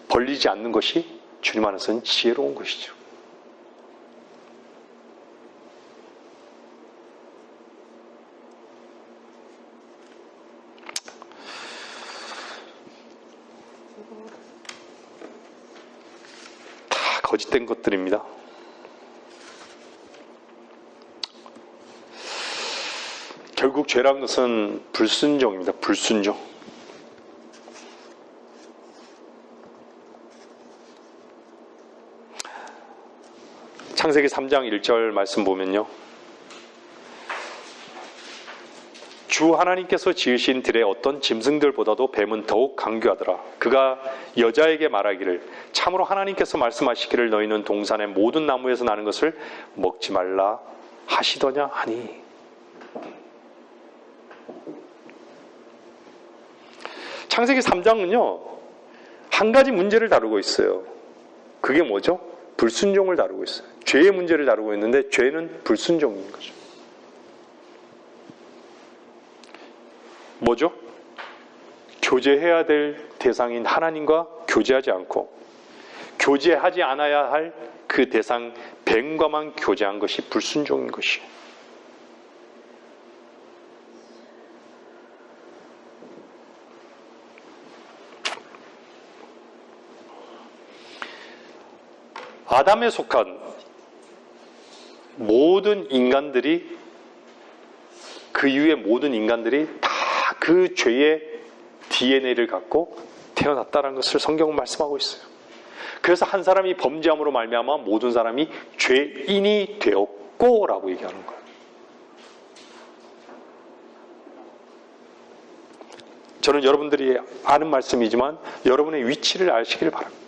벌리지 않는 것이 주님 안에서는 지혜로운 것이죠. 다 거짓된 것들입니다. 결국 죄란 것은 불순종입니다. 불순종. 창세기 3장 1절 말씀 보면요, 주 하나님께서 지으신 들의 어떤 짐승들보다도 뱀은 더욱 강교하더라. 그가 여자에게 말하기를 참으로 하나님께서 말씀하시기를 너희는 동산의 모든 나무에서 나는 것을 먹지 말라 하시더냐 하니. 창세기 3장은요, 한 가지 문제를 다루고 있어요. 그게 뭐죠? 불순종을 다루고 있어요. 죄의 문제를 다루고 있는데 죄는 불순종인 거죠. 뭐죠? 교제해야 될 대상인 하나님과 교제하지 않고 교제하지 않아야 할 그 대상 뱀과만 교제한 것이 불순종인 것이에요. 아담에 속한 모든 인간들이, 그 이후의 모든 인간들이 다 그 죄의 DNA를 갖고 태어났다는 것을 성경은 말씀하고 있어요. 그래서 한 사람이 범죄함으로 말미암아 모든 사람이 죄인이 되었고 라고 얘기하는 거예요. 저는 여러분들이 아는 말씀이지만 여러분의 위치를 아시기를 바랍니다.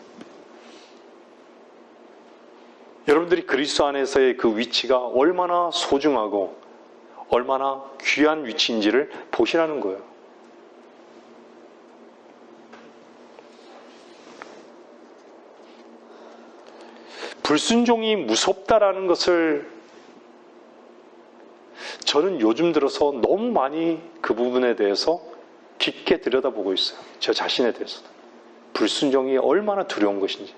여러분들이 그리스도 안에서의 그 위치가 얼마나 소중하고 얼마나 귀한 위치인지를 보시라는 거예요. 불순종이 무섭다라는 것을 저는 요즘 들어서 너무 많이 그 부분에 대해서 깊게 들여다보고 있어요. 저 자신에 대해서도. 불순종이 얼마나 두려운 것인지.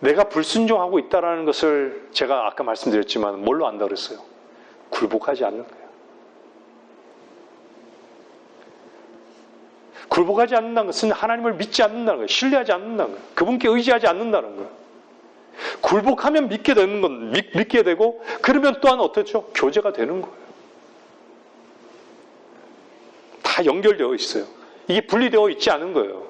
내가 불순종하고 있다는 것을 제가 아까 말씀드렸지만 뭘로 안다 그랬어요? 굴복하지 않는 거예요. 굴복하지 않는다는 것은 하나님을 믿지 않는다는 거예요. 신뢰하지 않는다는 거예요. 그분께 의지하지 않는다는 거예요. 굴복하면 믿게 되는 건 믿게 되고, 그러면 또한 어떻죠? 교제가 되는 거예요. 다 연결되어 있어요. 이게 분리되어 있지 않은 거예요.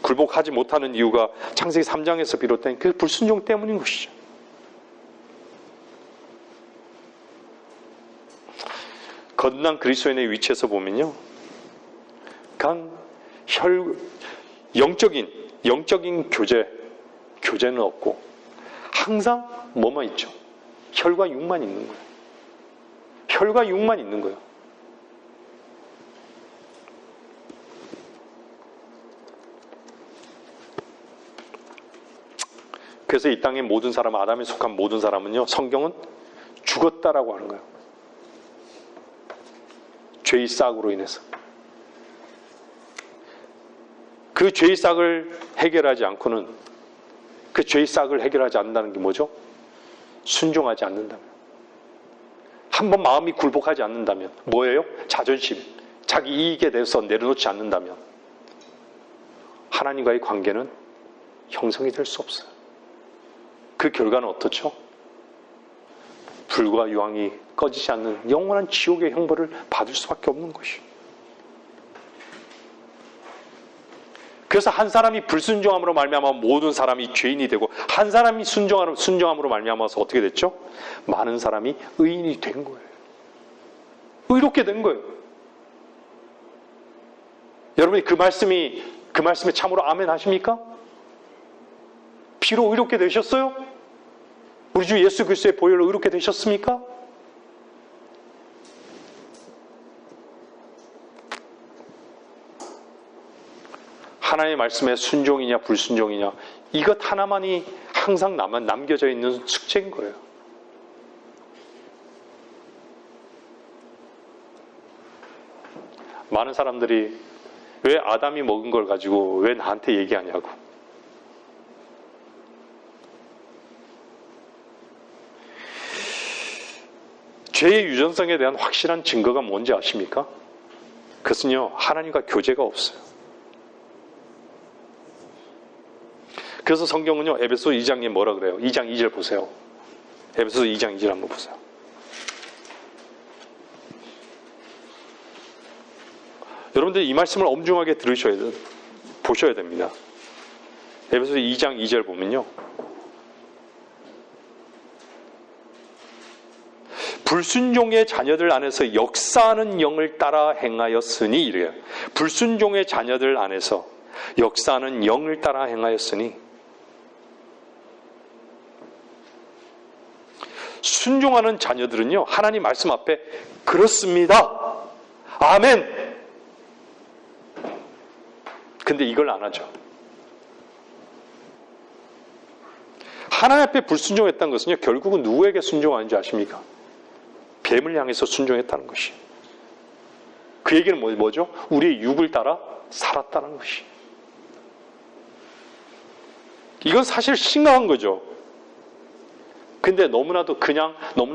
굴복하지 못하는 이유가 창세기 3장에서 비롯된 그 불순종 때문인 것이죠. 거듭난 그리스도인의 위치에서 보면요, 영적인 교제는 없고 항상 뭐만 있죠? 혈과 육만 있는 거예요. 혈과 육만 있는 거예요. 그래서 이 땅의 모든 사람, 아담에 속한 모든 사람은요, 성경은 죽었다라고 하는 거예요. 죄의 싹으로 인해서. 그 죄의 싹을 해결하지 않고는, 그 죄의 싹을 해결하지 않는다는 게 뭐죠? 순종하지 않는다면. 한번 마음이 굴복하지 않는다면 뭐예요? 자존심, 자기 이익에 대해서 내려놓지 않는다면 하나님과의 관계는 형성이 될 수 없어요. 그 결과는 어떻죠? 불과 유황이 꺼지지 않는 영원한 지옥의 형벌을 받을 수밖에 없는 것이에요. 그래서 한 사람이 불순종함으로 말미암아 모든 사람이 죄인이 되고 한 사람이 순종함으로 말미암아서 어떻게 됐죠? 많은 사람이 의인이 된 거예요. 의롭게 된 거예요. 여러분이 그 말씀에 참으로 아멘 하십니까? 피로 의롭게 되셨어요? 우리 주 예수 그리스도의 보혈로 의롭게 되셨습니까? 하나님의 말씀에 순종이냐 불순종이냐 이것 하나만이 항상 남겨져 있는 숙제인 거예요. 많은 사람들이 왜 아담이 먹은 걸 가지고 왜 나한테 얘기하냐고. 죄의 유전성에 대한 확실한 증거가 뭔지 아십니까? 그것은요, 하나님과 교제가 없어요. 그래서 성경은요, 에베소 2장에 뭐라 그래요? 2장 2절 보세요. 에베소 2장 2절 한번 보세요. 여러분들 이 말씀을 엄중하게 보셔야 됩니다. 에베소 2장 2절 보면요. 불순종의 자녀들 안에서 역사하는 영을 따라 행하였으니 이래요. 불순종의 자녀들 안에서 역사하는 영을 따라 행하였으니 순종하는 자녀들은요, 하나님 말씀 앞에 그렇습니다. 아멘. 근데 이걸 안 하죠. 하나님 앞에 불순종했다는 것은요, 결국은 누구에게 순종하는지 아십니까? 뱀을 향해서 순종했다는 것이. 그 얘기는 뭐죠? 우리의 육을 따라 살았다는 것이. 이건 사실 심각한 거죠. 근데 너무나도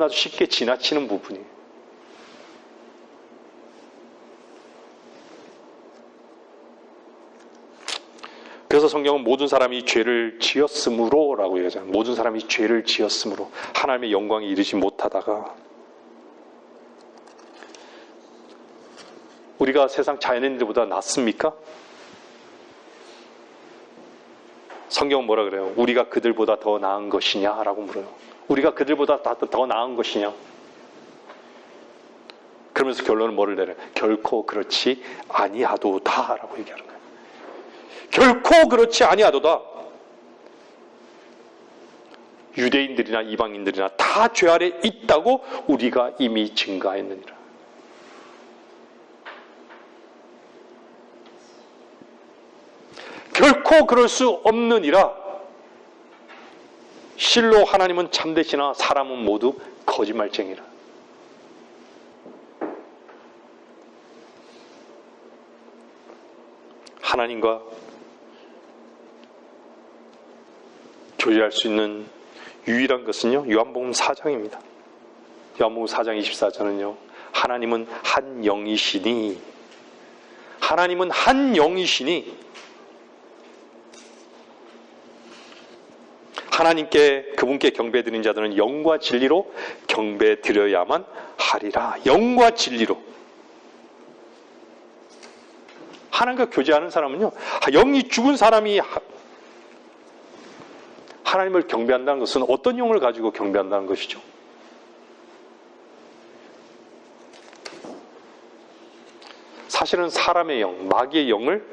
쉽게 지나치는 부분이에요. 그래서 성경은 모든 사람이 죄를 지었으므로 라고 얘기하잖아요. 모든 사람이 죄를 지었으므로 하나님의 영광에 이르지 못하다가 우리가 세상 자연인들보다 낫습니까? 성경은 뭐라 그래요? 우리가 그들보다 더 나은 것이냐? 라고 물어요. 우리가 그들보다 더 나은 것이냐? 그러면서 결론은 뭐를 내려요? 결코 그렇지 아니하도다 라고 얘기하는 거예요. 결코 그렇지 아니하도다. 유대인들이나 이방인들이나 다 죄 아래 있다고 우리가 이미 증거했느니라. 결코 그럴 수 없느니라. 실로 하나님은 참되시나 사람은 모두 거짓말쟁이라. 하나님과 교제할 수 있는 유일한 것은요, 요한복음 4장입니다. 요한복음 4장 24절은요, 하나님은 한 영이시니 하나님께 그분께 경배드린 자들은 영과 진리로 경배드려야만 하리라. 영과 진리로. 하나님과 교제하는 사람은요, 영이 죽은 사람이 하나님을 경배한다는 것은 어떤 영을 가지고 경배한다는 것이죠? 사실은 사람의 영, 마귀의 영을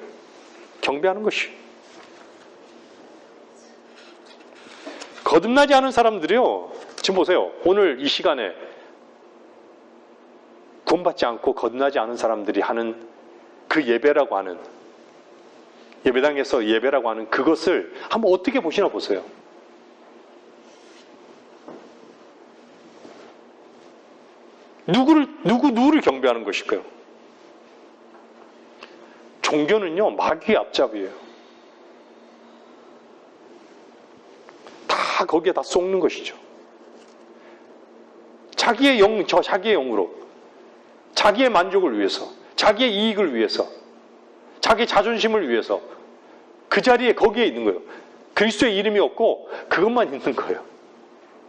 경배하는 것이에요. 거듭나지 않은 사람들이요, 지금 보세요. 오늘 이 시간에 구원받지 않고 거듭나지 않은 사람들이 하는 그 예배라고 하는, 예배당에서 예배라고 하는 그것을 한번 어떻게 보시나 보세요. 누구를 경배하는 것일까요? 종교는요, 마귀의 앞잡이에요. 다 거기에 다 속는 것이죠. 자기의 자기의 영으로, 자기의 만족을 위해서, 자기의 이익을 위해서, 자기 자존심을 위해서 그 자리에 거기에 있는 거예요. 그리스도의 이름이 없고 그것만 있는 거예요.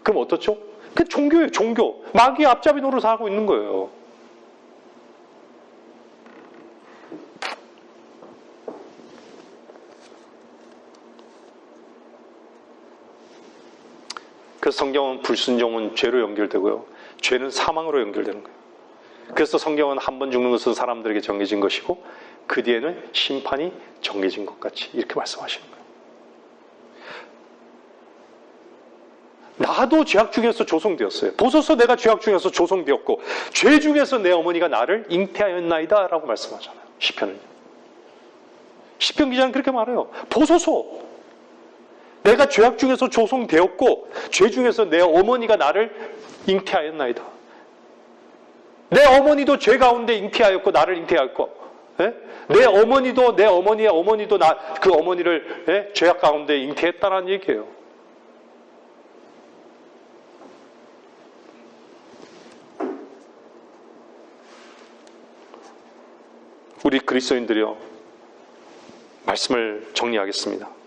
그럼 어떻죠? 그 종교예요, 종교. 마귀의 앞잡이 노릇을 하고 있는 거예요. 그래서 성경은 불순종은 죄로 연결되고요. 죄는 사망으로 연결되는 거예요. 그래서 성경은 한 번 죽는 것은 사람들에게 정해진 것이고 그 뒤에는 심판이 정해진 것 같이 이렇게 말씀하시는 거예요. 나도 죄악 중에서 조성되었어요. 보소서 내가 죄악 중에서 조성되었고 죄 중에서 내 어머니가 나를 잉태하였나이다 라고 말씀하잖아요. 시편은요. 시편 기자는 그렇게 말해요. 보소서 내가 죄악 중에서 조성되었고 죄 중에서 내 어머니가 나를 잉태하였나이다. 내 어머니도 죄 가운데 잉태하였고 나를 잉태하였고 예? 내 어머니도 내 어머니의 어머니도 그 어머니를 예? 죄악 가운데 잉태했다는 얘기예요. 우리 그리스도인들이요. 말씀을 정리하겠습니다.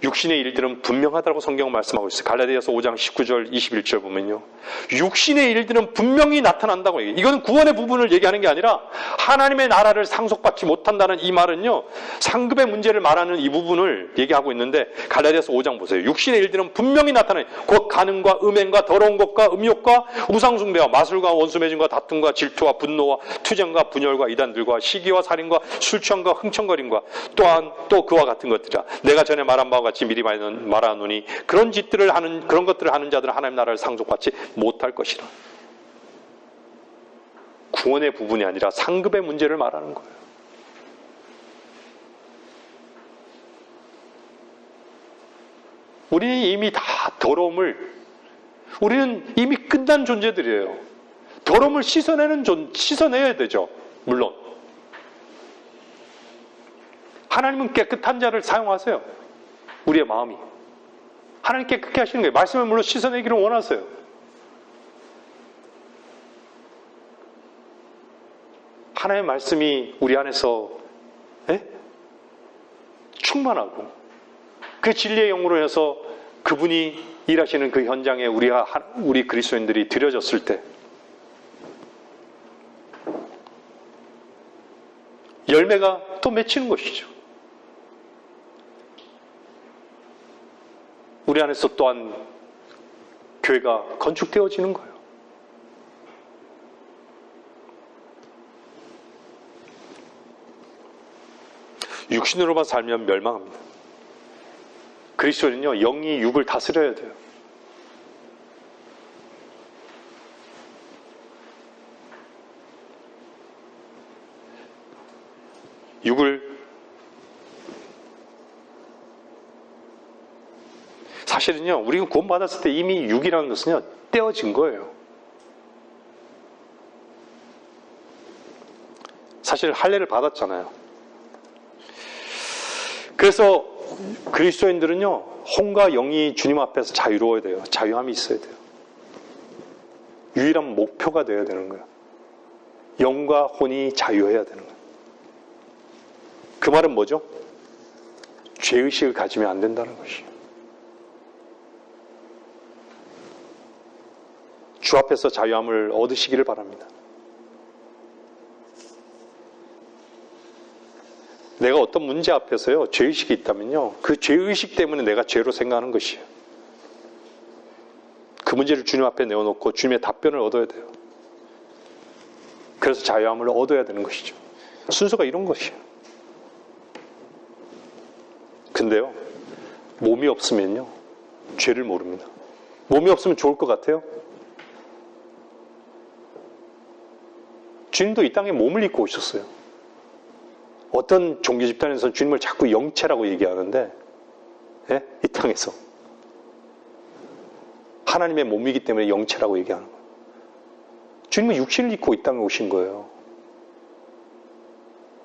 육신의 일들은 분명하다고 성경은 말씀하고 있어요. 갈라디아서 5장 19절 21절 보면요. 육신의 일들은 분명히 나타난다고 얘기해요. 이거는 구원의 부분을 얘기하는 게 아니라 하나님의 나라를 상속받지 못한다는 이 말은요. 상급의 문제를 말하는 이 부분을 얘기하고 있는데 갈라디아서 5장 보세요. 육신의 일들은 분명히 나타나요. 곧 간음과 음행과 더러운 것과 음욕과 우상숭배와 마술과 원수매진과 다툼과 질투와 분노와 투정과 분열과 이단들과 시기와 살인과 술취함과 흥청거림과 또한 또 그와 같은 것들이라. 내가 전에 말한 바와 같이 미리 말하노니 그런 것들을 하는 자들은 하나님 나라를 상속받지 못할 것이라. 구원의 부분이 아니라 상급의 문제를 말하는 거예요. 우리는 이미 다 우리는 이미 끝난 존재들이에요. 더러움을 씻어내야 되죠. 물론. 하나님은 깨끗한 자를 사용하세요. 우리의 마음이. 하나님 깨끗게 하시는 거예요. 말씀을 물론 씻어내기를 원하세요. 하나님의 말씀이 우리 안에서 충만하고 그 진리의 영으로 해서 그분이 일하시는 그 현장에 우리 그리스도인들이 들여졌을 때 열매가 또 맺히는 것이죠. 우리 안에서 또한 교회가 건축되어지는 거예요. 육신으로만 살면 멸망합니다. 그리스도는요, 영이 육을 다스려야 돼요. 사실은요, 우리가 구원받았을 때 이미 육이라는 것은요, 떼어진 거예요. 사실 할례를 받았잖아요. 그래서 그리스도인들은요, 혼과 영이 주님 앞에서 자유로워야 돼요. 자유함이 있어야 돼요. 유일한 목표가 되어야 되는 거예요. 영과 혼이 자유해야 되는 거예요. 그 말은 뭐죠? 죄의식을 가지면 안 된다는 것이에요. 주 앞에서 자유함을 얻으시기를 바랍니다. 내가 어떤 문제 앞에서요, 죄의식이 있다면요, 그 죄의식 때문에 내가 죄로 생각하는 것이에요. 그 문제를 주님 앞에 내어놓고 주님의 답변을 얻어야 돼요. 그래서 자유함을 얻어야 되는 것이죠. 순서가 이런 것이에요. 근데요, 몸이 없으면요, 죄를 모릅니다. 몸이 없으면 좋을 것 같아요? 주님도 이 땅에 몸을 입고 오셨어요. 어떤 종교 집단에서는 주님을 자꾸 영체라고 얘기하는데, 예? 이 땅에서 하나님의 몸이기 때문에 영체라고 얘기하는 거예요. 주님은 육신을 입고 이 땅에 오신 거예요.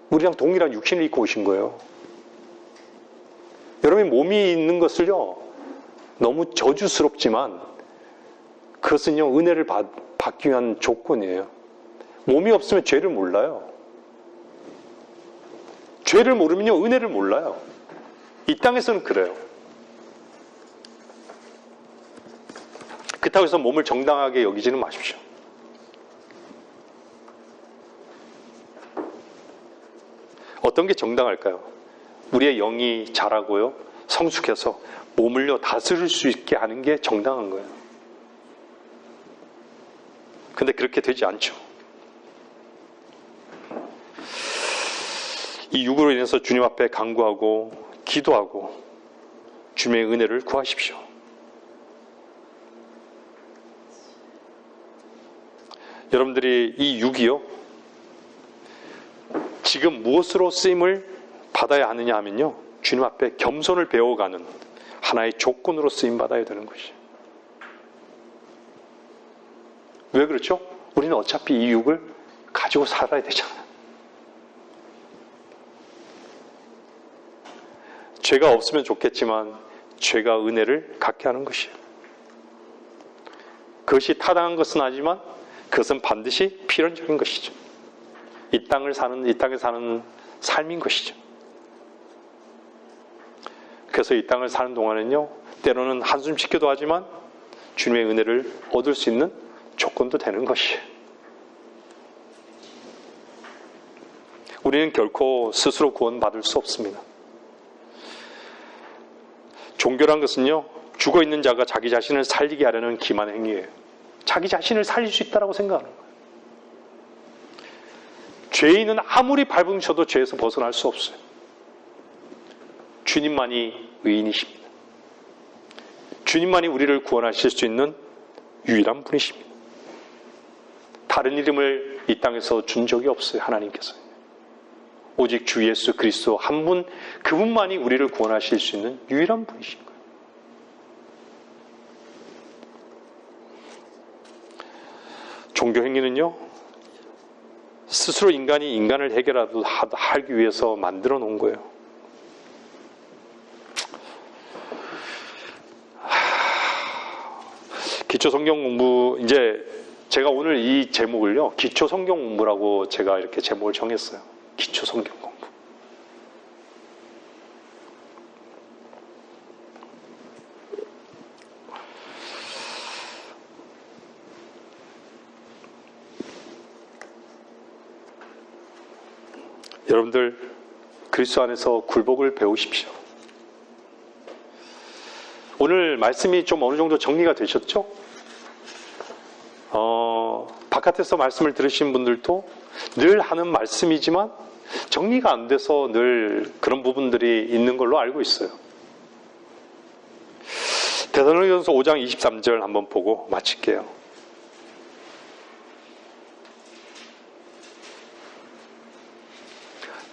우리랑 동일한 육신을 입고 오신 거예요. 여러분이 몸이 있는 것을요, 너무 저주스럽지만 그것은요, 은혜를 받기 위한 조건이에요. 몸이 없으면 죄를 몰라요. 죄를 모르면요, 은혜를 몰라요. 이 땅에서는 그래요. 그렇다고 해서 몸을 정당하게 여기지는 마십시오. 어떤 게 정당할까요? 우리의 영이 자라고요, 성숙해서 몸을요, 다스릴 수 있게 하는 게 정당한 거예요. 근데 그렇게 되지 않죠. 이 육으로 인해서 주님 앞에 간구하고 기도하고 주님의 은혜를 구하십시오. 여러분들이 이 육이요, 지금 무엇으로 쓰임을 받아야 하느냐 하면요, 주님 앞에 겸손을 배워가는 하나의 조건으로 쓰임 받아야 되는 것이죠. 왜 그렇죠? 우리는 어차피 이 육을 가지고 살아야 되잖아요. 죄가 없으면 좋겠지만 죄가 은혜를 갖게 하는 것이에요. 그것이 타당한 것은 아니지만 그것은 반드시 필연적인 것이죠. 이 땅에 사는 삶인 것이죠. 그래서 이 땅을 사는 동안은요, 때로는 한숨 쉬기도 하지만 주님의 은혜를 얻을 수 있는 조건도 되는 것이에요. 우리는 결코 스스로 구원받을 수 없습니다. 종교란 것은요, 죽어있는 자가 자기 자신을 살리게 하려는 기만 행위예요. 자기 자신을 살릴 수 있다고 생각하는 거예요. 죄인은 아무리 발버둥쳐도 죄에서 벗어날 수 없어요. 주님만이 의인이십니다. 주님만이 우리를 구원하실 수 있는 유일한 분이십니다. 다른 이름을 이 땅에서 준 적이 없어요, 하나님께서. 오직 주 예수 그리스도 한 분, 그분만이 우리를 구원하실 수 있는 유일한 분이신 거예요. 종교 행위는요, 스스로 인간이 인간을 하기 위해서 만들어 놓은 거예요. 기초 성경 공부, 이제 제가 오늘 이 제목을요, 기초 성경 공부라고 제가 이렇게 제목을 정했어요. 기초 성경 공부. 여러분들, 그리스도 안에서 굴복을 배우십시오. 오늘 말씀이 좀 어느 정도 정리가 되셨죠? 바깥에서 말씀을 들으신 분들도 늘 하는 말씀이지만 정리가 안 돼서 늘 그런 부분들이 있는 걸로 알고 있어요. 데살로니가전서 5장 23절 한번 보고 마칠게요.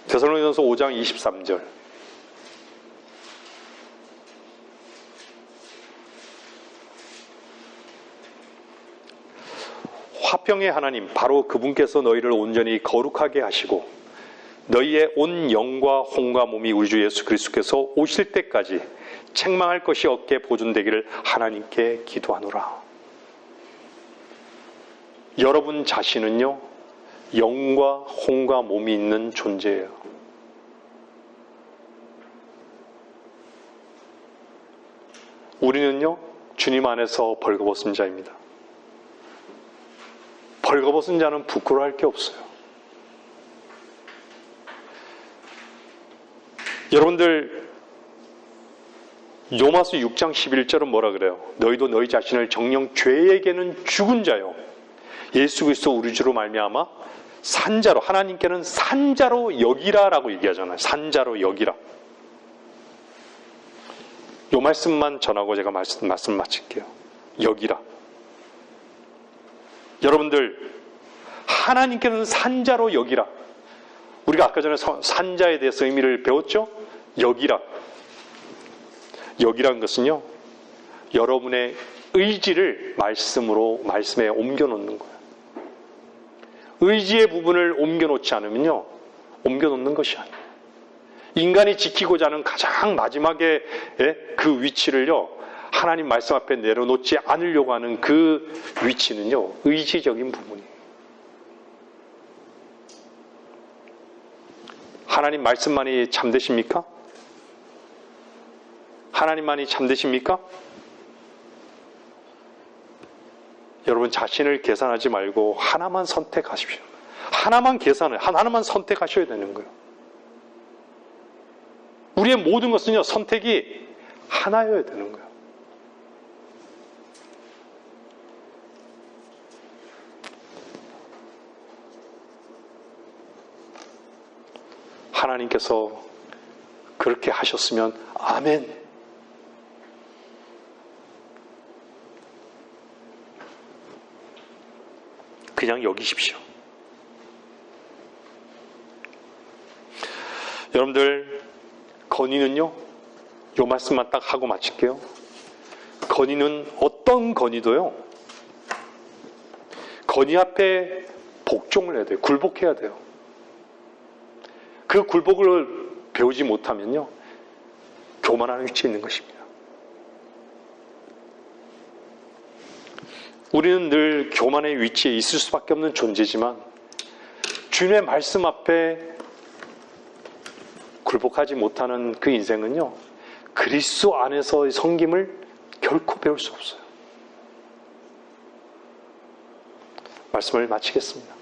데살로니가전서 5장 23절. 화평의 하나님, 바로 그분께서 너희를 온전히 거룩하게 하시고 너희의 온 영과 혼과 몸이 우리 주 예수 그리스도께서 오실 때까지 책망할 것이 없게 보존되기를 하나님께 기도하노라. 여러분 자신은요, 영과 혼과 몸이 있는 존재예요. 우리는요, 주님 안에서 벌거벗은 자입니다. 벌거벗은 자는 부끄러워할 게 없어요. 여러분들, 요마스 6장 11절은 뭐라 그래요? 너희도 너희 자신을 정녕 죄에게는 죽은 자요, 예수 그리스도 우리 주로 말미암아 산자로, 하나님께는 산자로 여기라라고 얘기하잖아요. 산자로 여기라. 요 말씀만 전하고 제가 말씀 마칠게요. 여기라. 여러분들, 하나님께는 산자로 여기라. 우리가 아까 전에 산자에 대해서 의미를 배웠죠? 여기라. 여기란 것은요, 여러분의 의지를 말씀에 옮겨놓는 거예요. 의지의 부분을 옮겨놓지 않으면요, 옮겨놓는 것이 아니에요. 인간이 지키고자 하는 가장 마지막에 그 위치를요, 하나님 말씀 앞에 내려놓지 않으려고 하는 그 위치는요, 의지적인 부분이에요. 하나님 말씀만이 참되십니까? 하나님만이 참되십니까? 여러분 자신을 계산하지 말고 하나만 선택하십시오. 하나만 선택하셔야 되는 거예요. 우리의 모든 것은요, 선택이 하나여야 되는 거예요. 하나님께서 그렇게 하셨으면 아멘. 그냥 여기십시오. 여러분들, 건의는요, 요 말씀만 딱 하고 마칠게요. 건의는 어떤 건의도요, 건의 앞에 복종을 해야 돼요. 굴복해야 돼요. 그 굴복을 배우지 못하면요, 교만하는 위치에 있는 것입니다. 우리는 늘 교만의 위치에 있을 수밖에 없는 존재지만 주님의 말씀 앞에 굴복하지 못하는 그 인생은요, 그리스도 안에서의 섬김을 결코 배울 수 없어요. 말씀을 마치겠습니다.